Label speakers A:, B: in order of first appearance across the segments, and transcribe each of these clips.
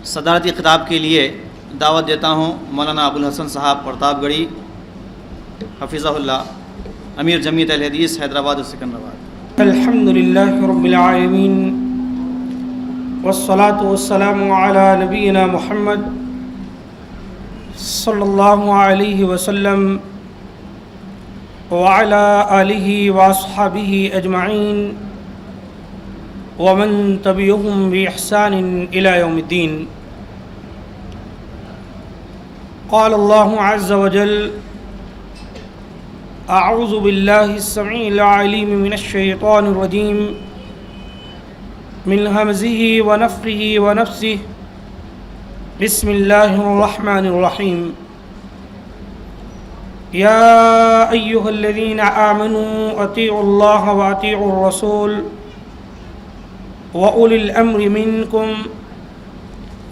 A: صدارتی خطاب کے لیے دعوت دیتا ہوں مولانا ابوالحسن صاحب پرتاپ گڑھی حفظہ اللہ، امیر جمعیت اہل حدیث حیدرآباد و سکندرآباد۔
B: الحمد للہ رب العالمین والصلاة والسلام علی نبینا محمد صلی اللہ علیہ وسلم وعلی آلہ واصحابہ اجمعین ومن تبعهم بإحسان إلى يوم الدين۔ قال الله عز وجل: أعوذ بالله السميع العليم من الشيطان الرجيم من همزه ونفخه ونفسه بسم الله الرحمن الرحيم يا أيها الذين آمنوا أطيعوا الله وأطيعوا الرسول وأولي الأمر منكم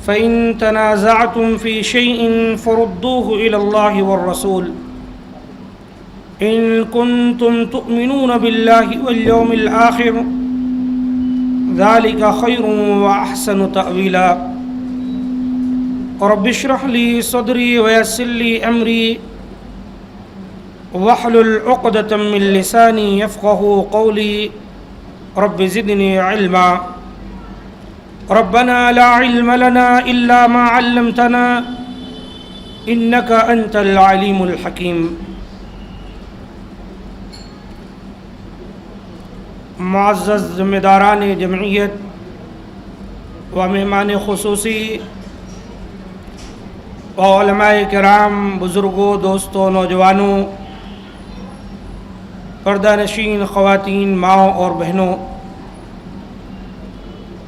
B: فإن تنازعتم في شيء فردوه إلى الله والرسول إن كنتم تؤمنون بالله واليوم الآخر ذلك خير وأحسن تأويلا رب اشرح لي صدري ويسر لي أمري واحلل عقدة من لساني يفقهوا قولي رب زدني علما ربنا لا علم لنا إلا ما علمتنا إنك أنت العليم الحكيم۔ معزز ذمہ داران جمعیت و مہمان خصوصی و علماء کرام، بزرگوں، دوستوں، نوجوانوں، پردہ نشین خواتین، ماؤں اور بہنوں،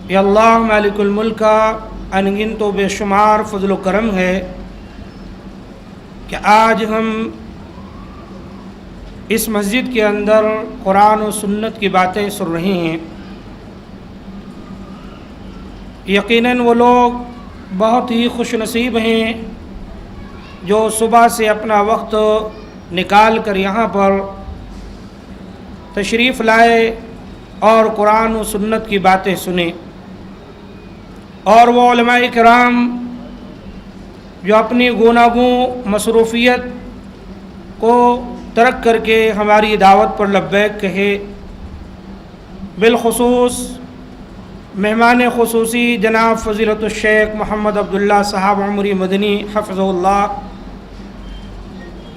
B: یا اللہ مالک الملک کا انگنت و بے شمار فضل و کرم ہے کہ آج ہم اس مسجد کے اندر قرآن و سنت کی باتیں سن رہے ہیں۔ یقیناً وہ لوگ بہت ہی خوش نصیب ہیں جو صبح سے اپنا وقت نکال کر یہاں پر تشریف لائے اور قرآن و سنت کی باتیں سنیں، اور وہ علماء کرام جو اپنی گوناگوں مصروفیت کو ترک کر کے ہماری دعوت پر لبیک کہے۔ بالخصوص مہمان خصوصی جناب فضیلت الشیخ محمد عبداللہ صاحب عمری مدنی حفظہ اللہ،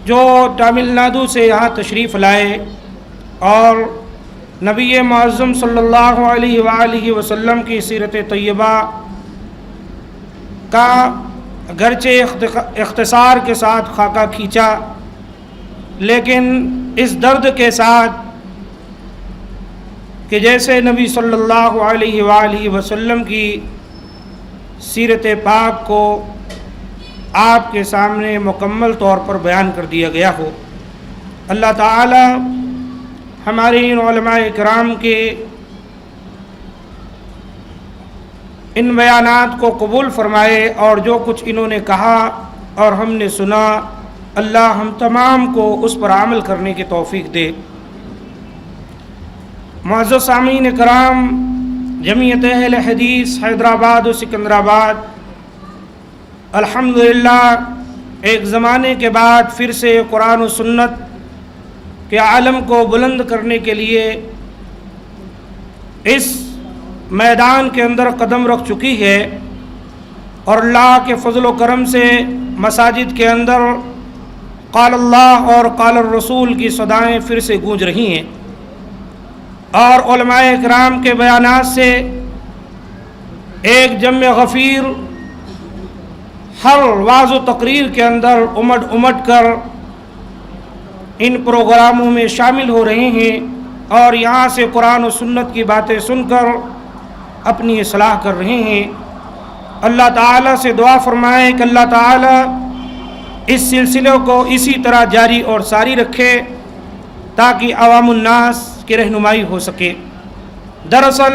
B: جو تامل ناڈو سے یہاں تشریف لائے اور نبی معظم صلی اللہ علیہ وآلہ وسلم کی سیرت طیبہ کا اگرچہ اختصار کے ساتھ خاکہ کھینچا، لیکن اس درد کے ساتھ کہ جیسے نبی صلی اللہ علیہ وآلہ وسلم کی سیرت پاک کو آپ کے سامنے مکمل طور پر بیان کر دیا گیا ہو۔ اللہ تعالی ہمارے ان علماء کرام کے ان بیانات کو قبول فرمائے، اور جو کچھ انہوں نے کہا اور ہم نے سنا، اللہ ہم تمام کو اس پر عمل کرنے کی توفیق دے۔ معزز سامعین کرام، جمعیت اہل حدیث حیدرآباد و سکندرآباد الحمدللہ ایک زمانے کے بعد پھر سے قرآن و سنت کے عالم کو بلند کرنے کے لیے اس میدان کے اندر قدم رکھ چکی ہے، اور اللہ کے فضل و کرم سے مساجد کے اندر قال اللہ اور قال الرسول کی صدائیں پھر سے گونج رہی ہیں، اور علماء کرام کے بیانات سے ایک جمع غفیر ہر وعظ و تقریر کے اندر امٹ کر ان پروگراموں میں شامل ہو رہے ہیں، اور یہاں سے قرآن و سنت کی باتیں سن کر اپنی اصلاح کر رہے ہیں۔ اللہ تعالیٰ سے دعا فرمائیں کہ اللہ تعالیٰ اس سلسلے کو اسی طرح جاری اور ساری رکھے تاکہ عوام الناس کی رہنمائی ہو سکے۔ دراصل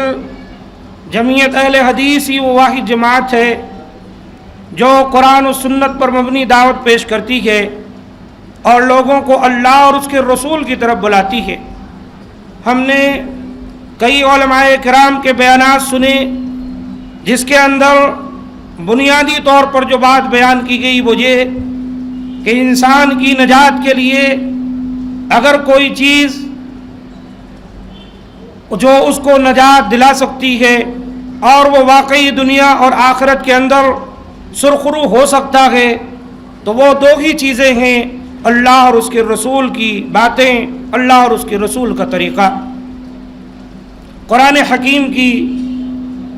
B: جمعیت اہل حدیث ہی وہ واحد جماعت ہے جو قرآن و سنت پر مبنی دعوت پیش کرتی ہے اور لوگوں کو اللہ اور اس کے رسول کی طرف بلاتی ہے۔ ہم نے کئی علماء کرام کے بیانات سنے جس کے اندر بنیادی طور پر جو بات بیان کی گئی وہ یہ کہ انسان کی نجات کے لیے اگر کوئی چیز جو اس کو نجات دلا سکتی ہے اور وہ واقعی دنیا اور آخرت کے اندر سرخرو ہو سکتا ہے تو وہ دو ہی چیزیں ہیں، اللہ اور اس کے رسول کی باتیں، اللہ اور اس کے رسول کا طریقہ۔ قرآن حکیم کی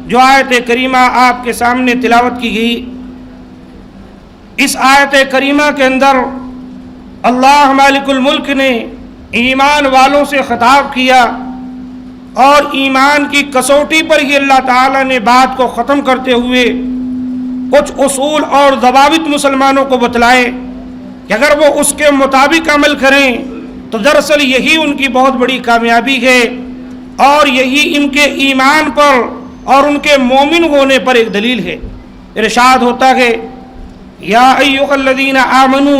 B: جو آیت کریمہ آپ کے سامنے تلاوت کی گئی، اس آیت کریمہ کے اندر اللہ مالک الملک نے ایمان والوں سے خطاب کیا اور ایمان کی کسوٹی پر ہی اللہ تعالیٰ نے بات کو ختم کرتے ہوئے کچھ اصول اور ضوابط مسلمانوں کو بتلائے کہ اگر وہ اس کے مطابق عمل کریں تو دراصل یہی ان کی بہت بڑی کامیابی ہے اور یہی ان کے ایمان پر اور ان کے مومن ہونے پر ایک دلیل ہے۔ ارشاد ہوتا ہے یا ایھا الذین آمنو،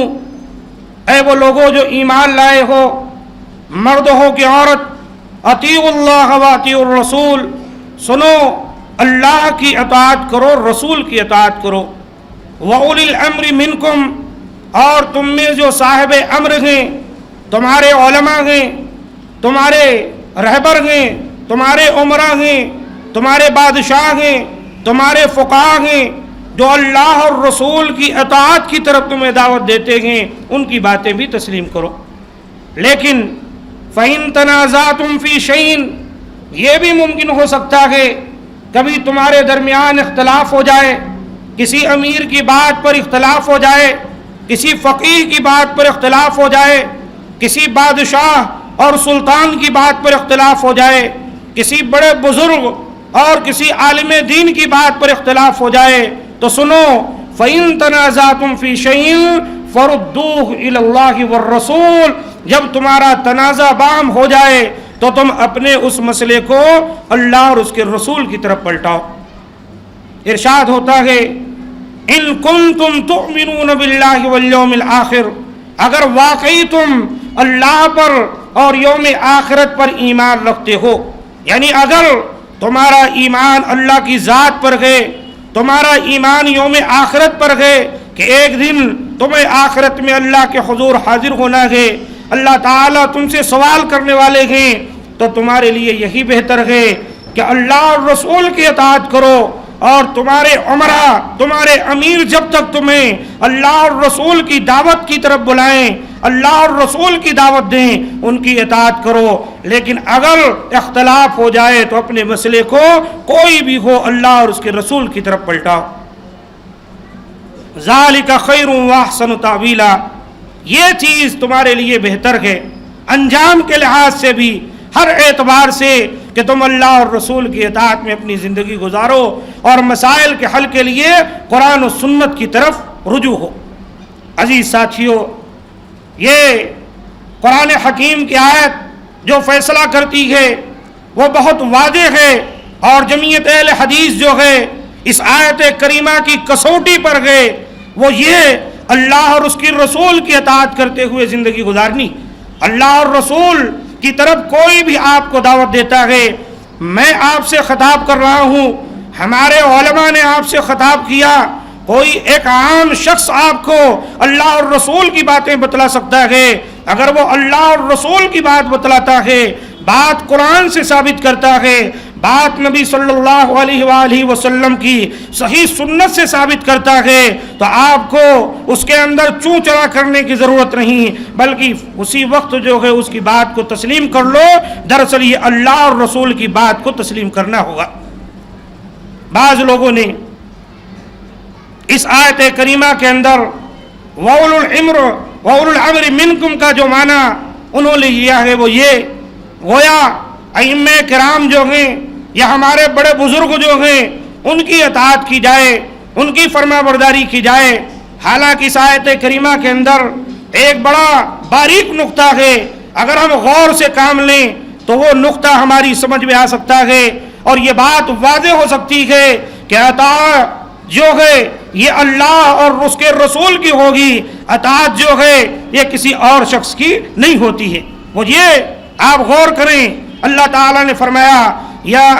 B: اے وہ لوگوں جو ایمان لائے ہو، مرد ہو کہ عورت، اطیعوا اللہ و اطیعوا الرسول، سنو اللہ کی اطاعت کرو، رسول کی اطاعت کرو، وَأُولِي الْأَمْرِ مِنْكُمْ، اور تم میں جو صاحب امر ہیں، تمہارے علماء ہیں، تمہارے رہبر ہیں، تمہارے عمراء ہیں، تمہارے بادشاہ ہیں، تمہارے فقہاء ہیں، جو اللہ اور رسول کی اطاعت کی طرف تمہیں دعوت دیتے ہیں، ان کی باتیں بھی تسلیم کرو۔ لیکن فَإِن تَنَازَعْتُمْ فِي شَيْءٍ، یہ بھی ممکن ہو سکتا ہے کبھی تمہارے درمیان اختلاف ہو جائے، کسی امیر کی بات پر اختلاف ہو جائے، کسی فقیہ کی بات پر اختلاف ہو جائے، کسی بادشاہ اور سلطان کی بات پر اختلاف ہو جائے، کسی بڑے بزرگ اور کسی عالم دین کی بات پر اختلاف ہو جائے، تو سنو فَإِن تَنَازَعْتُمْ فِي شَيْءٍ فَرُدُّوهُ إِلَى اللَّهِ وَالرَّسُولِ، جب تمہارا تنازع باہم ہو جائے تو تم اپنے اس مسئلے کو اللہ اور اس کے رسول کی طرف پلٹاؤ۔ ارشاد ہوتا ہے ان کنتم تؤمنون باللہ والیوم الآخر، اگر واقعی تم اللہ پر اور یوم آخرت پر ایمان رکھتے ہو، یعنی اگر تمہارا ایمان اللہ کی ذات پر ہے، تمہارا ایمان یوم آخرت پر ہے کہ ایک دن تمہیں آخرت میں اللہ کے حضور حاضر ہونا ہے، اللہ تعالیٰ تم سے سوال کرنے والے ہیں، تو تمہارے لیے یہی بہتر ہے کہ اللہ اور رسول کی اطاعت کرو، اور تمہارے عمراء، تمہارے امیر جب تک تمہیں اللہ اور رسول کی دعوت کی طرف بلائیں، اللہ اور رسول کی دعوت دیں، ان کی اطاعت کرو۔ لیکن اگر اختلاف ہو جائے تو اپنے مسئلے کو کوئی بھی ہو اللہ اور اس کے رسول کی طرف پلٹاؤ۔ ذالک خیر واحسن تاویلا، یہ چیز تمہارے لیے بہتر ہے انجام کے لحاظ سے بھی، ہر اعتبار سے کہ تم اللہ اور رسول کی اطاعت میں اپنی زندگی گزارو اور مسائل کے حل کے لیے قرآن و سنت کی طرف رجوع ہو۔ عزیز ساتھیو، یہ قرآن حکیم کی آیت جو فیصلہ کرتی ہے وہ بہت واضح ہے، اور جمعیت اہل حدیث جو ہے اس آیت کریمہ کی کسوٹی پر ہے وہ یہ اللہ اور اس کی رسول کی اطاعت کرتے ہوئے زندگی گزارنی۔ اللہ اور رسول کی طرف کوئی بھی آپ کو دعوت دیتا ہے، میں آپ سے خطاب کر رہا ہوں، ہمارے علماء نے آپ سے خطاب کیا، کوئی ایک عام شخص آپ کو اللہ اور رسول کی باتیں بتلا سکتا ہے، اگر وہ اللہ اور رسول کی بات بتلاتا ہے، بات قرآن سے ثابت کرتا ہے، بات نبی صلی اللہ علیہ وآلہ وسلم کی صحیح سنت سے ثابت کرتا ہے، تو آپ کو اس کے اندر چوں چڑا کرنے کی ضرورت نہیں، بلکہ اسی وقت جو ہے اس کی بات کو تسلیم کر لو۔ دراصل یہ اللہ اور رسول کی بات کو تسلیم کرنا ہوگا۔ بعض لوگوں نے اس آیت کریمہ کے اندر وَأُولُو الْأَمْرِ مِنْكُمْ کا جو معنی انہوں نے لیا ہے وہ یہ گویا ائمہ کرام جو ہیں یا ہمارے بڑے بزرگ جو ہیں ان کی اطاعت کی جائے، ان کی فرما برداری کی جائے۔ حالانکہ اس آیت کریمہ کے اندر ایک بڑا باریک نقطہ ہے، اگر ہم غور سے کام لیں تو وہ نقطہ ہماری سمجھ میں آ سکتا ہے اور یہ بات واضح ہو سکتی ہے کہ اطاعت جو ہے یہ اللہ اور اس کے رسول کی ہوگی، اطاعت جو ہے یہ کسی اور شخص کی نہیں ہوتی ہے۔ وہ یہ آپ غور کریں، اللہ تعالیٰ نے فرمایا یا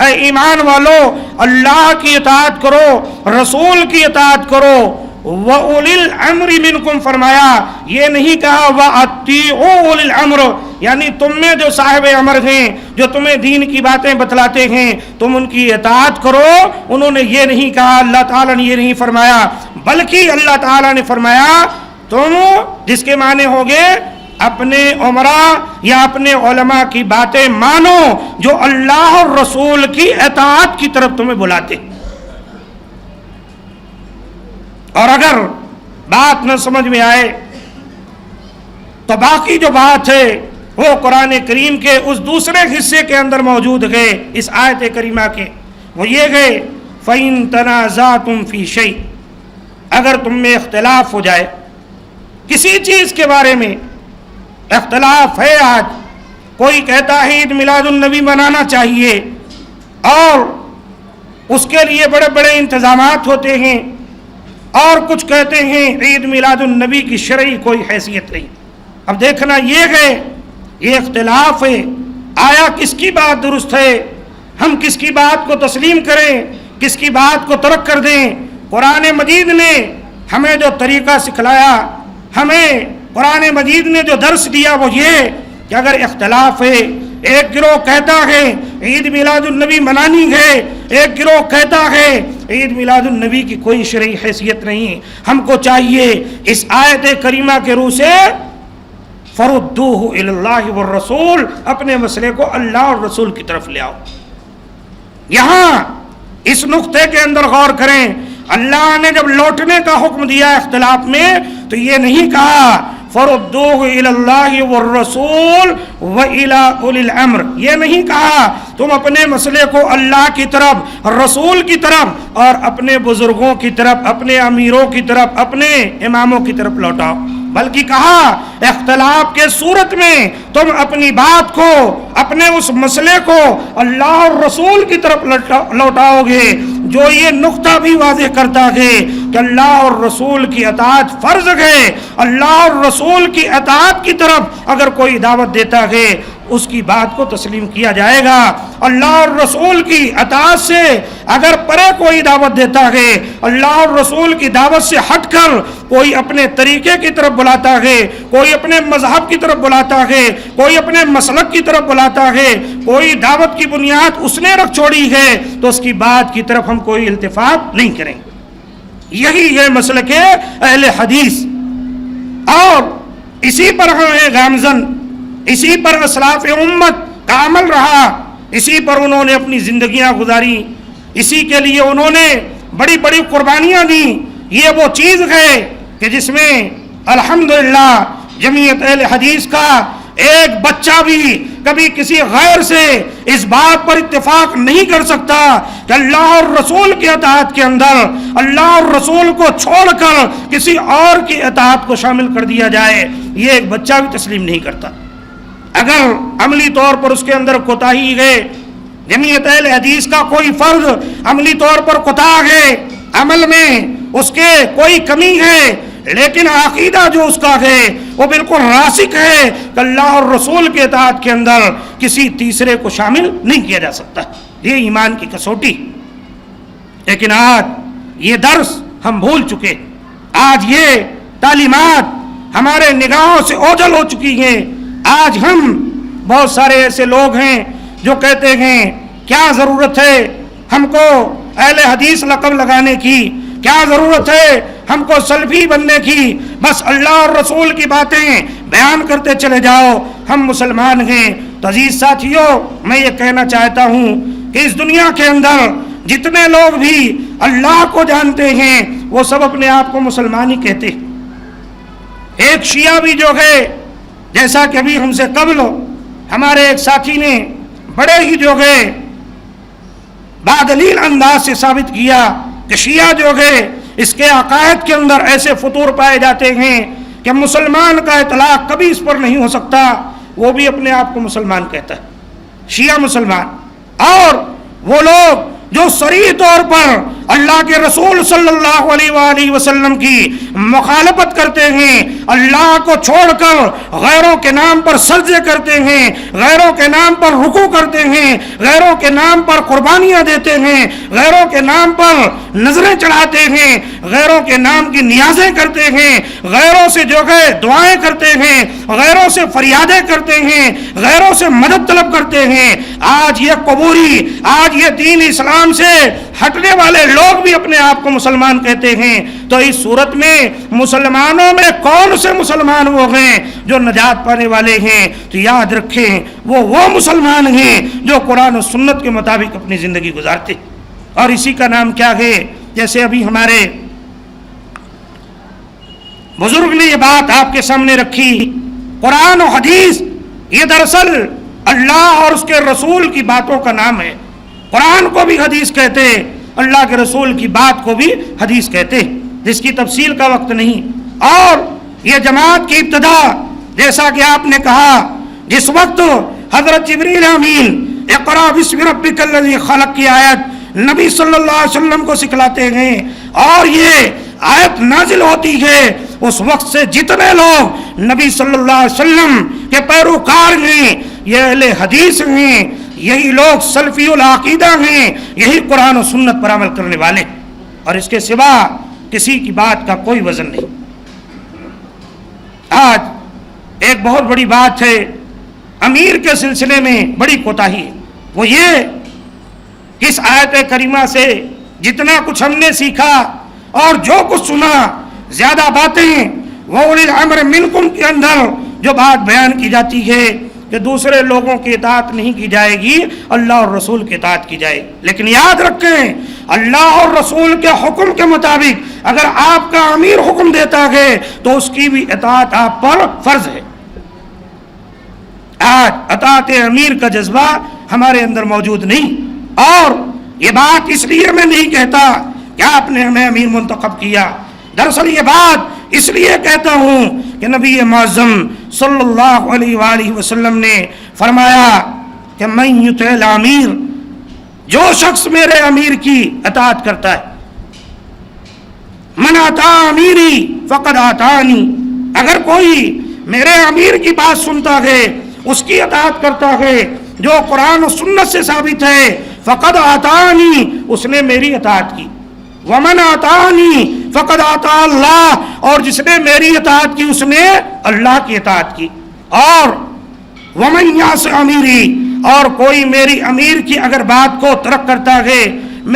B: اے ایمان والو اللہ کی اطاعت کرو، رسول کی اطاعت کرو۔ وَأُولِي الْأَمْرِ مِنْكُمْ فرمایا، یہ نہیں کہا وَأَطِيعُوا أُولِي الْأَمْرِ، یعنی تم میں جو صاحب امر ہیں، جو تمہیں دین کی باتیں بتلاتے ہیں، تم ان کی اطاعت کرو۔ انہوں نے یہ نہیں کہا، اللہ تعالیٰ نے یہ نہیں فرمایا، بلکہ اللہ تعالیٰ نے فرمایا تم، جس کے معنی ہوگے اپنے عمراء یا اپنے علماء کی باتیں مانو جو اللہ اور رسول کی اطاعت کی طرف تمہیں بلاتے۔ اور اگر بات نہ سمجھ میں آئے تو باقی جو بات ہے وہ قرآن کریم کے اس دوسرے حصے کے اندر موجود ہے، اس آیت کریمہ کے، وہ یہ ہے فَإِن تَنَازَعْتُمْ فِي شَيْءٍ، اگر تم میں اختلاف ہو جائے کسی چیز کے بارے میں، اختلاف ہے، آج کوئی کہتا ہے عید میلاد النبی منانا چاہیے اور اس کے لیے بڑے بڑے انتظامات ہوتے ہیں، اور کچھ کہتے ہیں عید میلاد النبی کی شرعی کوئی حیثیت نہیں۔ اب دیکھنا یہ ہے، یہ اختلاف ہے، آیا کس کی بات درست ہے، ہم کس کی بات کو تسلیم کریں، کس کی بات کو ترک کر دیں۔ قرآن مجید نے ہمیں جو طریقہ سکھلایا، ہمیں قرآن مجید نے جو درس دیا وہ یہ کہ اگر اختلاف ہے، ایک گروہ کہتا ہے عید میلاد النبی منانی ہے، ایک گروہ کہتا ہے عید میلاد النبی کی کوئی شرعی حیثیت نہیں، ہم کو چاہیے اس آیت کریمہ کے روح سے فردوہ الی اللہ والرسول، اپنے مسئلے کو اللہ اور رسول کی طرف لے آؤ۔ یہاں اس نقطے کے اندر غور کریں، اللہ نے جب لوٹنے کا حکم دیا اختلاف میں تو یہ نہیں کہا فردوہ الی اللہ والرسول وإلی اولی الامر، یہ نہیں کہا تم اپنے مسئلے کو اللہ کی طرف، رسول کی طرف اور اپنے بزرگوں کی طرف، اپنے امیروں کی طرف، اپنے اماموں کی طرف لوٹاؤ، بلکہ کہا اختلاف کے صورت میں تم اپنی بات کو، اپنے اس مسئلے کو اللہ اور رسول کی طرف لوٹاؤ گے، جو یہ نقطہ بھی واضح کرتا ہے کہ اللہ اور رسول کی اطاعت فرض ہے۔ اللہ اور رسول کی اطاعت کی طرف اگر کوئی دعوت دیتا ہے اس کی بات کو تسلیم کیا جائے گا۔ اللہ اور رسول کی اطاعت سے اگر پرے کوئی دعوت دیتا ہے، اللہ اور رسول کی دعوت سے ہٹ کر کوئی اپنے طریقے کی طرف بلاتا ہے، کوئی اپنے مذہب کی طرف بلاتا ہے، کوئی اپنے مسلک کی طرف بلاتا ہے، کوئی دعوت کی بنیاد اس نے رکھ چھوڑی ہے تو اس کی بات کی طرف ہم کوئی التفات نہیں کریں۔ یہی ہے مسلک اہل حدیث، اور اسی پر ہم گامزن، اسی پر اسلاف امت کا عمل رہا، اسی پر انہوں نے اپنی زندگیاں گزاری، اسی کے لیے انہوں نے بڑی بڑی قربانیاں دیں۔ یہ وہ چیز ہے کہ جس میں الحمدللہ جمعیت اہل حدیث کا ایک بچہ بھی کبھی کسی غیر سے اس بات پر اتفاق نہیں کر سکتا کہ اللہ اور رسول کی اطاعت کے اندر اللہ اور رسول کو چھوڑ کر کسی اور کی اطاعت کو شامل کر دیا جائے، یہ ایک بچہ بھی تسلیم نہیں کرتا۔ اگر عملی طور پر اس کے اندر کوتاہی ہے، جمعیت اہل حدیث کا کوئی فرد عملی طور پر کوتاہ ہے، عمل میں اس کے کوئی کمی ہے، لیکن عقیدہ جو اس کا ہے وہ بالکل راسخ ہے کہ اللہ اور رسول کے اطاعت کے اندر کسی تیسرے کو شامل نہیں کیا جا سکتا، یہ ایمان کی کسوٹی۔ لیکن آج یہ درس ہم بھول چکے، آج یہ تعلیمات ہمارے نگاہوں سے اوجھل ہو چکی ہیں۔ آج ہم بہت سارے ایسے لوگ ہیں جو کہتے ہیں کیا ضرورت ہے ہم کو اہل حدیث لقب لگانے کی، کیا ضرورت ہے ہم کو سلفی بننے کی، بس اللہ اور رسول کی باتیں بیان کرتے چلے جاؤ، ہم مسلمان ہیں۔ تو عزیز ساتھیوں، میں یہ کہنا چاہتا ہوں کہ اس دنیا کے اندر جتنے لوگ بھی اللہ کو جانتے ہیں وہ سب اپنے آپ کو مسلمان ہی کہتے ہیں۔ ایک شیعہ بھی جو ہے، جیسا کہ ابھی ہم سے قبل ہمارے ایک ساتھی نے بڑے ہی جو ہے بادلیل انداز سے ثابت کیا کہ شیعہ جو ہے اس کے عقائد کے اندر ایسے فطور پائے جاتے ہیں کہ مسلمان کا اطلاق کبھی اس پر نہیں ہو سکتا، وہ بھی اپنے آپ کو مسلمان کہتا ہے، شیعہ مسلمان۔ اور وہ لوگ جو صریح طور پر اللہ کے رسول صلی اللہ علیہ وآلہ وسلم کی مخالفت کرتے ہیں، اللہ کو چھوڑ کر غیروں کے نام پر سجدے کرتے ہیں، غیروں کے نام پر رکوع کرتے ہیں، غیروں کے نام پر قربانیاں دیتے ہیں، غیروں کے نام پر نظریں چڑھاتے ہیں، غیروں کے نام کی نیازیں کرتے ہیں، غیروں سے جو ہے دعائیں کرتے ہیں، غیروں سے فریادیں کرتے ہیں، غیروں سے مدد طلب کرتے ہیں، آج یہ قبوری، آج یہ دین اسلام سے ہٹنے والے لوگ بھی اپنے آپ کو مسلمان کہتے ہیں، تو اس صورت میں مسلمانوں میں کون سے مسلمان وہ ہیں جو نجات پانے والے ہیں؟ تو یاد رکھیں وہ مسلمان ہیں جو قرآن و سنت کے مطابق اپنی زندگی گزارتے، اور اسی کا نام کیا ہے؟ جیسے ابھی ہمارے بزرگ نے یہ بات آپ کے سامنے رکھی، قرآن و حدیث یہ دراصل اللہ اور اس کے رسول کی باتوں کا نام ہے۔ قرآن کو بھی حدیث کہتے، اللہ کے رسول کی بات کو بھی حدیث کہتے، جس کی تفصیل کا وقت نہیں۔ اور یہ جماعت کی ابتدا جیسا کہ آپ نے کہا، جس وقت حضرت جبریل امین اقرا بسم ربک الذی خلق کی آیت نبی صلی اللہ علیہ وسلم کو سکھلاتے ہیں اور یہ آیت نازل ہوتی ہے، اس وقت سے جتنے لوگ نبی صلی اللہ علیہ وسلم کے پیروکار ہیں، یہ اہل حدیث ہیں، یہی لوگ سلفی العقیدہ ہیں، یہی قرآن و سنت پر عمل کرنے والے، اور اس کے سوا کسی کی بات کا کوئی وزن نہیں۔ آج ایک بہت بڑی بات ہے، امیر کے سلسلے میں بڑی کوتاہی ہے، وہ یہ کہ اس آیت کریمہ سے جتنا کچھ ہم نے سیکھا اور جو کچھ سنا، زیادہ باتیں وہ اولی الامر منکم کے اندر جو بات بیان کی جاتی ہے کہ دوسرے لوگوں کی اطاعت نہیں کی جائے گی، اللہ اور رسول کی اطاعت کی جائے، لیکن یاد رکھیں اللہ اور رسول کے حکم کے مطابق اگر آپ کا امیر حکم دیتا ہے تو اس کی بھی اطاعت آپ پر فرض ہے۔ آج اطاعت امیر کا جذبہ ہمارے اندر موجود نہیں، اور یہ بات اس لیے میں نہیں کہتا کہ آپ نے ہمیں امیر منتخب کیا، دراصل یہ بات اس لیے کہتا ہوں کہ نبی معظم صلی اللہ علیہ وآلہ وسلم نے فرمایا کہ من یطع الامیر، جو شخص میرے امیر کی اطاعت کرتا ہے، من اطاع امیری فقد اطاعنی، اگر کوئی میرے امیر کی بات سنتا ہے، اس کی اطاعت کرتا ہے جو قرآن و سنت سے ثابت ہے، فقد اطاعنی، اس نے میری اطاعت کی، ومن اطاعنی فقد اطاع اللہ، اور جس نے میری اطاعت کی اس نے اللہ کی اطاعت کی، اور ومن یعص امیری، اور کوئی میری امیر کی اگر بات کو ترک کرتا ہے،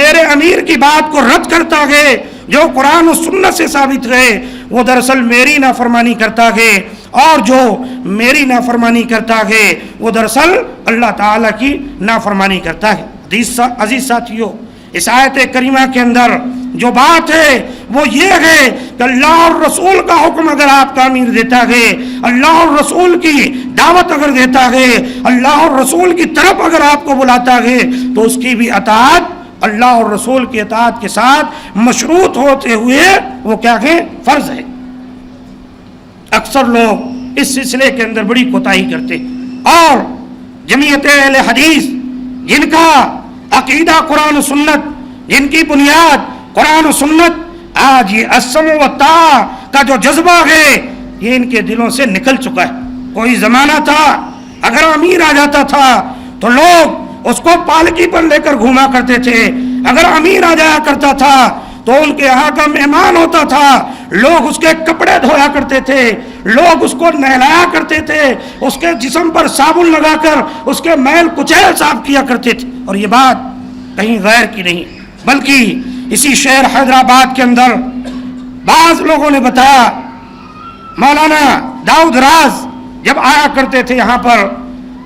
B: میرے امیر کی بات کو رد کرتا ہے جو قرآن و سنت سے ثابت ہے، وہ دراصل میری نافرمانی کرتا ہے، اور جو میری نافرمانی کرتا ہے وہ دراصل اللہ تعالیٰ کی نافرمانی کرتا ہے۔ عزیز ساتھیو، اس آیت کریمہ کے اندر جو بات ہے وہ یہ ہے کہ اللہ اور رسول کا حکم اگر آپ کا امیر دیتا ہے، اللہ اور رسول کی دعوت اگر دیتا ہے، اللہ اور رسول کی طرف اگر آپ کو بلاتا ہے تو اس کی بھی اطاعت اللہ اور رسول کی اطاعت کے ساتھ مشروط ہوتے ہوئے وہ کیا ہے؟ فرض ہے۔ اکثر لوگ اس سلسلے کے اندر بڑی کوتاہی کرتے، اور جمعیت اہل حدیث جن کا عقیدہ قرآن و سنت، جن کی بنیاد قرآن و سنت، آج یہ السمع والطاعہ کا جو جذبہ ہے یہ ان کے دلوں سے نکل چکا ہے۔ کوئی زمانہ تھا اگر امیر آ جاتا تھا تو لوگ اس کو پالکی پر لے کر گھوما کرتے تھے، اگر امیر آ جایا کرتا تھا تو ان کے یہاں کا مہمان ہوتا تھا، لوگ اس کے کپڑے دھویا کرتے تھے، لوگ اس کو نہلایا کرتے تھے، اس کے جسم پر صابن لگا کر اس کے میل کچیل صاف کیا کرتے تھے۔ اور یہ بات کہیں غیر کی نہیں، بلکہ اسی شہر حیدرآباد کے اندر بعض لوگوں نے بتایا، مولانا داؤد راز جب آیا کرتے تھے یہاں پر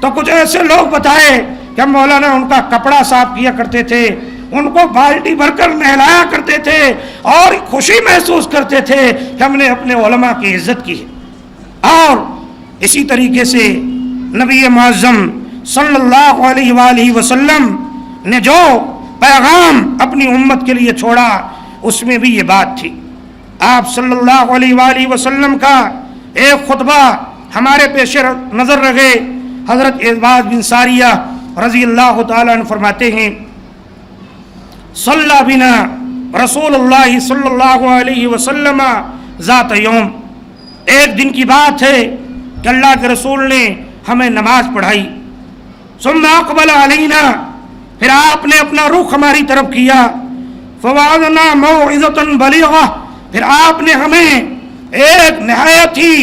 B: تو کچھ ایسے لوگ بتائے کہ مولانا ان کا کپڑا صاف کیا کرتے تھے، ان کو بالٹی بھر کر نہلایا کرتے تھے، اور خوشی محسوس کرتے تھے کہ ہم نے اپنے علماء کی عزت کی ہے۔ اور اسی طریقے سے نبی معظم صلی اللہ علیہ وآلہ وسلم نے جو پیغام اپنی امت کے لیے چھوڑا اس میں بھی یہ بات تھی۔ آپ صلی اللہ علیہ وآلہ وسلم کا ایک خطبہ ہمارے پیش نظر رہے، حضرت عباد بن ساریہ رضی اللہ تعالیٰ عنہ فرماتے ہیں، صلی بنا رسول اللہ صلی اللہ علیہ وسلم ذات یوم، ایک دن کی بات ہے کہ اللہ کے رسول نے ہمیں نماز پڑھائی. ثم اقبل علینا، پھر آپ نے اپنا رخ ہماری طرف کیا. فوعظنا موعظۃ بلیغہ، پھر آپ نے ہمیں ایک نہایت ہی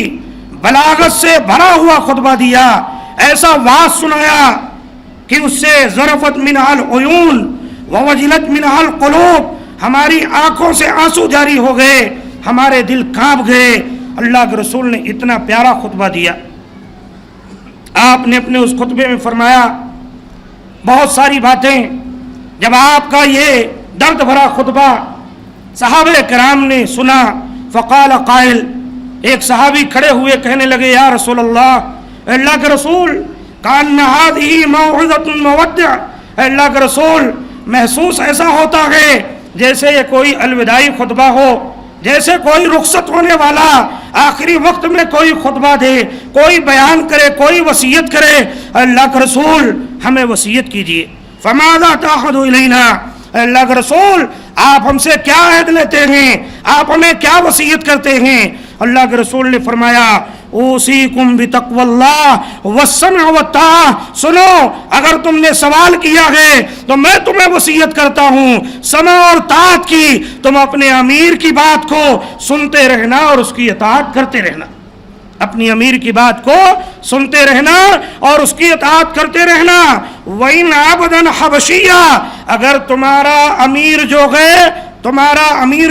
B: بلاغت سے بھرا ہوا خطبہ دیا، ایسا واعظ سنایا کہ اس سے ذرفت منہا العیون ووجلت منہا القلوب، ہماری آنکھوں سے آنسو جاری ہو گئے، ہمارے دل کانپ گئے. اللہ کے رسول نے اتنا پیارا خطبہ دیا. آپ نے اپنے اس خطبے میں فرمایا بہت ساری باتیں. جب آپ کا یہ درد بھرا خطبہ صحابہ کرام نے سنا، فقال قائل، ایک صحابی کھڑے ہوئے کہنے لگے یا رسول اللہ کے رسول، کان هذه موعظۃ مودع، اللہ کے رسول محسوس ایسا ہوتا ہے جیسے یہ کوئی الوداعی خطبہ ہو، جیسے کوئی رخصت ہونے والا آخری وقت میں کوئی خطبہ دے، کوئی بیان کرے، کوئی وصیت کرے. اللہ کے رسول ہمیں وصیت کیجیے. فماذا تعهد الینا، اللہ کے رسول آپ ہم سے کیا عہد لیتے ہیں، آپ ہمیں کیا وصیت کرتے ہیں؟ اللہ کے رسول نے فرمایا اوصیکم بتقوی اللہ والسمع والطاعہ. سنو، اگر تم نے سوال کیا ہے تو میں تمہیں وصیت کرتا ہوں سمع اور طاعت کی. تم اپنے امیر کی بات کو سنتے رہنا اور اس کی اطاعت کرتے رہنا. اپنی امیر کی بات کو سنتے رہنا اور اس کی اطاعت کرتے رہنا. وَإِنْ عَبْدًا حَبَشِيًّا، اگر تمہارا امیر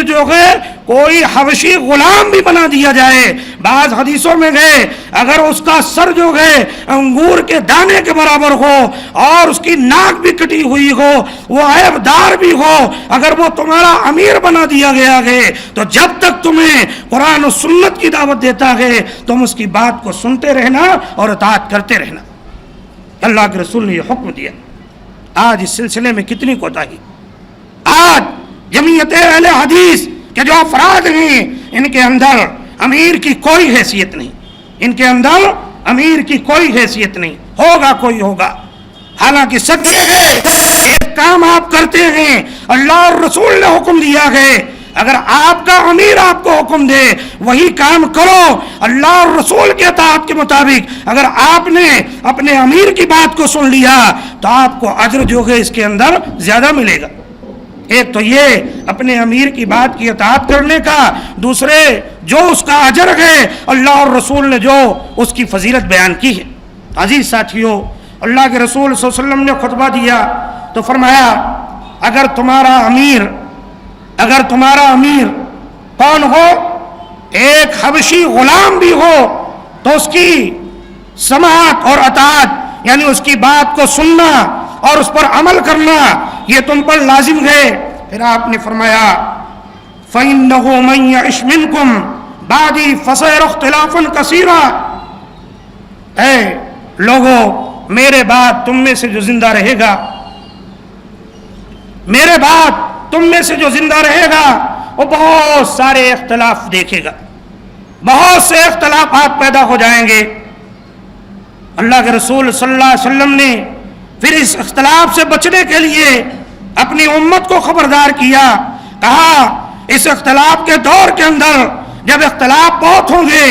B: جو ہے کوئی حبشی غلام بھی بنا دیا جائے، بعض حدیثوں میں گئے اگر اس کا سر جو ہے انگور کے دانے کے برابر ہو اور اس کی ناک بھی کٹی ہوئی ہو، وہ عیب دار بھی ہو، اگر وہ تمہارا امیر بنا دیا گیا ہے تو جب تک تمہیں قرآن و سنت کی دعوت دیتا ہے تم اس کی بات کو سنتے رہنا اور اطاعت کرتے رہنا. اللہ کے رسول نے یہ حکم دیا. آج اس سلسلے میں کتنی کوتاہی. آج جمعیت اہل حدیث کہ جو افراد ہیں ان کے اندر امیر کی کوئی حیثیت نہیں، ان کے اندر امیر کی کوئی حیثیت نہیں. ہوگا کوئی ہوگا، حالانکہ سچ یہ ہے ایک کام آپ کرتے ہیں اللہ اور رسول نے حکم دیا ہے، اگر آپ کا امیر آپ کو حکم دے وہی کام کرو اللہ اور رسول کے اطاعت کے مطابق. اگر آپ نے اپنے امیر کی بات کو سن لیا تو آپ کو اجر جو ہے اس کے اندر زیادہ ملے گا. ایک تو یہ اپنے امیر کی بات کی اطاعت کرنے کا، دوسرے جو اس کا اجر ہے اللہ اور رسول نے جو اس کی فضیلت بیان کی ہے. عزیز ساتھیو، اللہ کے رسول صلی اللہ علیہ وسلم نے خطبہ دیا تو فرمایا اگر تمہارا امیر کون ہو، ایک حبشی غلام بھی ہو تو اس کی سماعت اور اطاعت یعنی اس کی بات کو سننا اور اس پر عمل کرنا یہ تم پر لازم ہے. پھر آپ نے فرمایا فَإِنَّهُ مَن يَعِشْ مِنْكُمْ بَعْدِي فَسَيَرَى اخْتِلَافًا كَثِيرًا، اے لوگوں میرے بعد تم میں سے جو زندہ رہے گا وہ بہت سارے اختلاف دیکھے گا، بہت سے اختلافات پیدا ہو جائیں گے. اللہ کے رسول صلی اللہ علیہ وسلم نے پھر اس اختلاف سے بچنے کے لیے اپنی امت کو خبردار کیا. کہا اس اختلاف کے دور کے اندر جب اختلاف بہت ہوں گے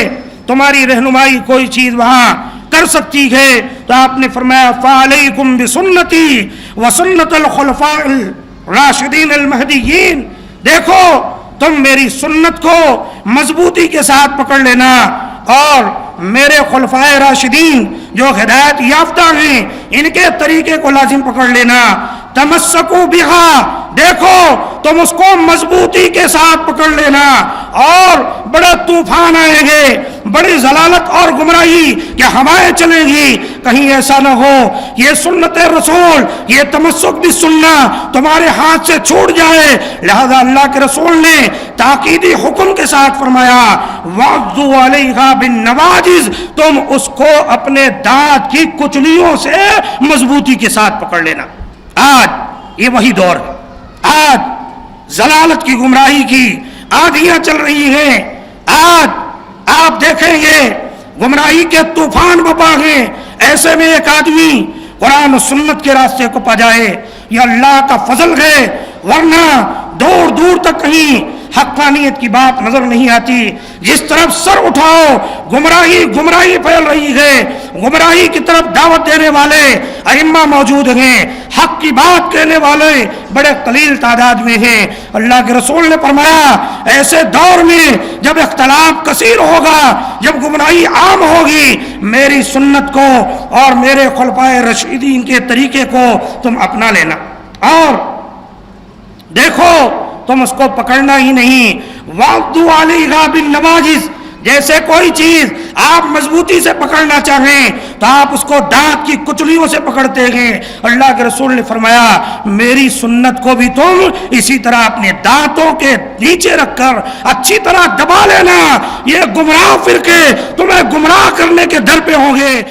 B: تمہاری رہنمائی کوئی چیز وہاں کر سکتی ہے تو آپ نے فرمایا فَعَلَيْكُمْ بِسُنَّتِي وَسُنَّةَ الْخُلَفَاءِ الرَّاشِدِينَ الْمَهْدِيِّينَ، دیکھو تم میری سنت کو مضبوطی کے ساتھ پکڑ لینا اور میرے خلفائے راشدین جو ہدایت یافتہ ہیں ان کے طریقے کو لازم پکڑ لینا. تمسکو بہا، دیکھو تم اس کو مضبوطی کے ساتھ پکڑ لینا اور بڑے طوفان آئیں گے، بڑی ضلالت اور گمراہی کہ ہوائیں چلیں گی، کہیں ایسا نہ ہو یہ سنت رسول، یہ تمسک بھی سننا تمہارے ہاتھ سے چھوٹ جائے. لہذا اللہ کے رسول نے تاکیدی حکم کے ساتھ فرمایا وَعْضُوا عَلَيْهَا بِالنَّوَاجِذِ، تم اس کو اپنے دانت کی کچلیوں سے مضبوطی کے ساتھ پکڑ لینا. آج یہ وہی دور ہے، آج ضلالت کی گمراہی کی آندھیاں چل رہی ہیں. آج آپ دیکھیں گے گمراہی کے طوفان بپا ہیں. ایسے میں ایک آدمی قرآن و سنت کے راستے کو پا جائے یہ اللہ کا فضل ہے، ورنہ دور دور تک کہیں حقانیت کی بات نظر نہیں آتی. جس طرف سر اٹھاؤ گمراہی گمراہی پھیل رہی ہے. گمراہی کی طرف دعوت دینے والے ائمہ موجود ہیں, حق کی بات کہنے والے بڑے قلیل تعداد میں ہیں. اللہ کے رسول نے فرمایا ایسے دور میں جب اختلاف کثیر ہوگا, جب گمراہی عام ہوگی, میری سنت کو اور میرے خلفائے رشیدین کے طریقے کو تم اپنا لینا, اور دیکھو تم اس کو پکڑنا ہی نہیں. وَعْضُوا عَلَيْهَا بِالنَّوَاجِذِ, جیسے کوئی چیز آپ مضبوطی سے پکڑنا چاہیں تو آپ اس کو دانت کی کچلیوں سے پکڑتے ہیں. اللہ کے رسول نے فرمایا میری سنت کو بھی تم اسی طرح اپنے دانتوں کے نیچے رکھ کر اچھی طرح دبا لینا. یہ گمراہ فرقے تمہیں گمراہ کرنے کے در پہ ہوں گے.